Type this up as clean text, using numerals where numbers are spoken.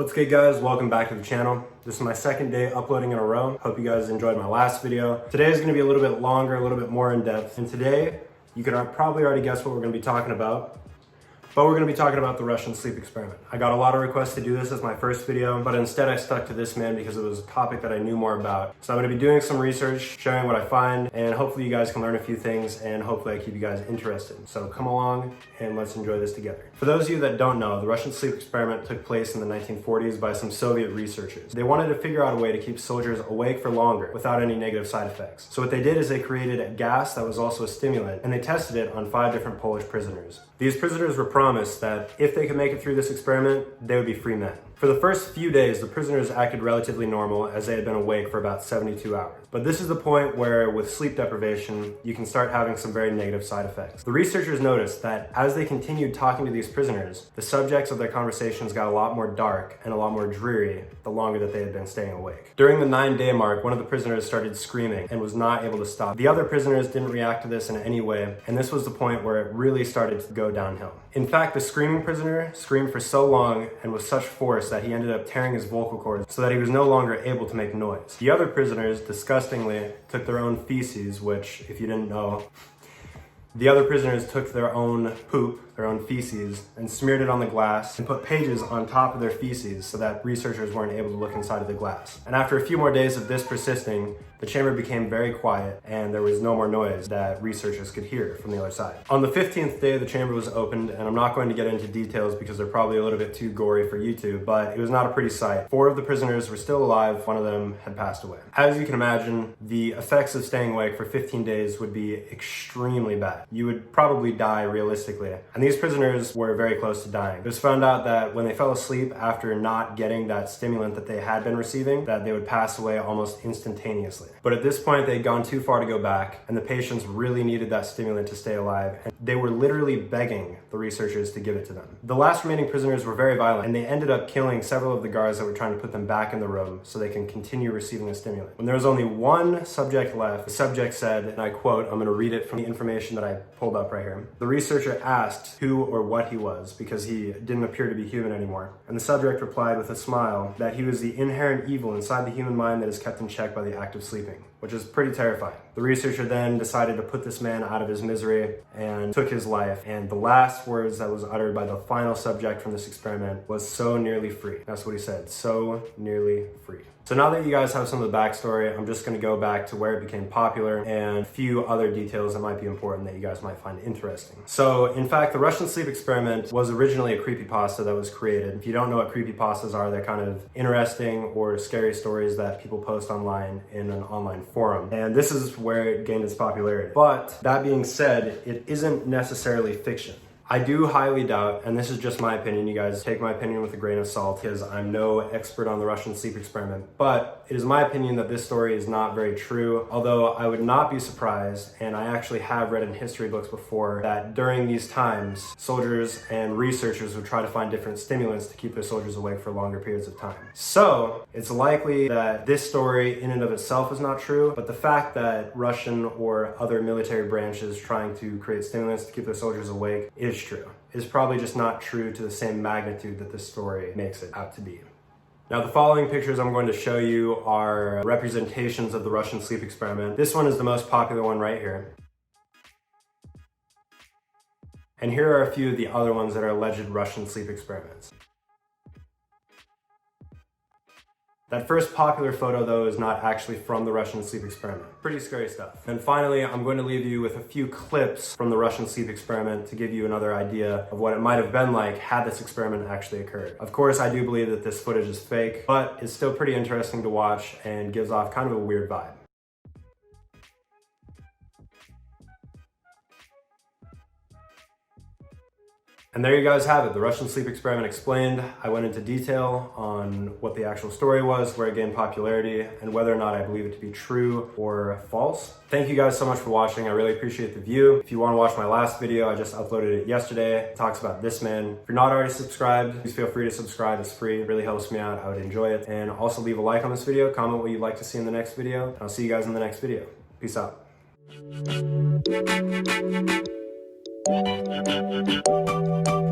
What's good, guys? Welcome back to the channel. This is my second day uploading in a row. Hope you guys enjoyed my last video. Today is going to be a little bit longer, a little bit more in depth. And today, you can probably already guess what we're going to be talking about. But we're going to be talking about the Russian sleep experiment. I got a lot of requests to do this as my first video, but instead I stuck to this man because it was a topic that I knew more about. So I'm going to be doing some research, sharing what I find, and hopefully you guys can learn a few things, and hopefully I keep you guys interested. So come along and let's enjoy this together. For those of you that don't know, the Russian sleep experiment took place in the 1940s by some Soviet researchers. They wanted to figure out a way to keep soldiers awake for longer without any negative side effects. So what they did is they created a gas that was also a stimulant, and they tested it on 5 different Polish prisoners. These prisoners were promised that if they could make it through this experiment, they would be free men. For the first few days, the prisoners acted relatively normal as they had been awake for about 72 hours. But this is the point where, with sleep deprivation, you can start having some very negative side effects. The researchers noticed that as they continued talking to these prisoners, the subjects of their conversations got a lot more dark and a lot more dreary the longer that they had been staying awake. During the 9-day mark, one of the prisoners started screaming and was not able to stop. The other prisoners didn't react to this in any way, and this was the point where it really started to go downhill. In fact, the screaming prisoner screamed for so long and with such force that he ended up tearing his vocal cords so that he was no longer able to make noise. The other prisoners, disgustingly, took their own feces, which, if you didn't know, the other prisoners took their own poop, their own feces, and smeared it on the glass and put pages on top of their feces so that researchers weren't able to look inside of the glass. And after a few more days of this persisting, the chamber became very quiet and there was no more noise that researchers could hear from the other side. On the 15th day, the chamber was opened, and I'm not going to get into details because they're probably a little bit too gory for YouTube, but it was not a pretty sight. 4 of the prisoners were still alive, 1 of them had passed away. As you can imagine, the effects of staying awake for 15 days would be extremely bad. You would probably die realistically. And these prisoners were very close to dying. It was found out that when they fell asleep after not getting that stimulant that they had been receiving, that they would pass away almost instantaneously. But at this point, they had gone too far to go back, and the patients really needed that stimulant to stay alive, and they were literally begging the researchers to give it to them. The last remaining prisoners were very violent, and they ended up killing several of the guards that were trying to put them back in the room so they can continue receiving the stimulant. When there was only 1 subject left, the subject said, and I quote, I'm going to read it from the information that I pulled up right here. The researcher asked who or what he was because he didn't appear to be human anymore. And the subject replied with a smile that he was the inherent evil inside the human mind that is kept in check by the act of sleeping, which is pretty terrifying. The researcher then decided to put this man out of his misery and took his life. And the last words that was uttered by the final subject from this experiment was "so nearly free." That's what he said, so nearly free. So now that you guys have some of the backstory, I'm just going to go back to where it became popular and a few other details that might be important that you guys might find interesting. So, in fact, the Russian sleep experiment was originally a creepypasta that was created. If you don't know what creepypastas are, they're kind of interesting or scary stories that people post online in an online forum. And this is where it gained its popularity. But that being said, it isn't necessarily fiction. I do highly doubt, and this is just my opinion, you guys take my opinion with a grain of salt because I'm no expert on the Russian sleep experiment, but it is my opinion that this story is not very true, although I would not be surprised, and I actually have read in history books before, that during these times, soldiers and researchers would try to find different stimulants to keep their soldiers awake for longer periods of time. So, it's likely that this story in and of itself is not true, but the fact that Russian or other military branches trying to create stimulants to keep their soldiers awake is true. It's probably just not true to the same magnitude that this story makes it out to be. Now, the following pictures I'm going to show you are representations of the Russian sleep experiment. This one is the most popular one right here. And here are a few of the other ones that are alleged Russian sleep experiments. That first popular photo, though, is not actually from the Russian sleep experiment. Pretty scary stuff. And finally, I'm going to leave you with a few clips from the Russian sleep experiment to give you another idea of what it might have been like had this experiment actually occurred. Of course, I do believe that this footage is fake, but it's still pretty interesting to watch and gives off kind of a weird vibe. And there you guys have it, the Russian sleep experiment explained. I went into detail on what the actual story was, where it gained popularity, and whether or not I believe it to be true or false. Thank you guys so much for watching. I really appreciate the view. If you want to watch my last video, I just uploaded it yesterday. It talks about this man. If you're not already subscribed, please feel free to subscribe. It's free. It really helps me out. I would enjoy it. And also leave a like on this video, comment what you'd like to see in the next video. And I'll see you guys in the next video. Peace out. Thank you.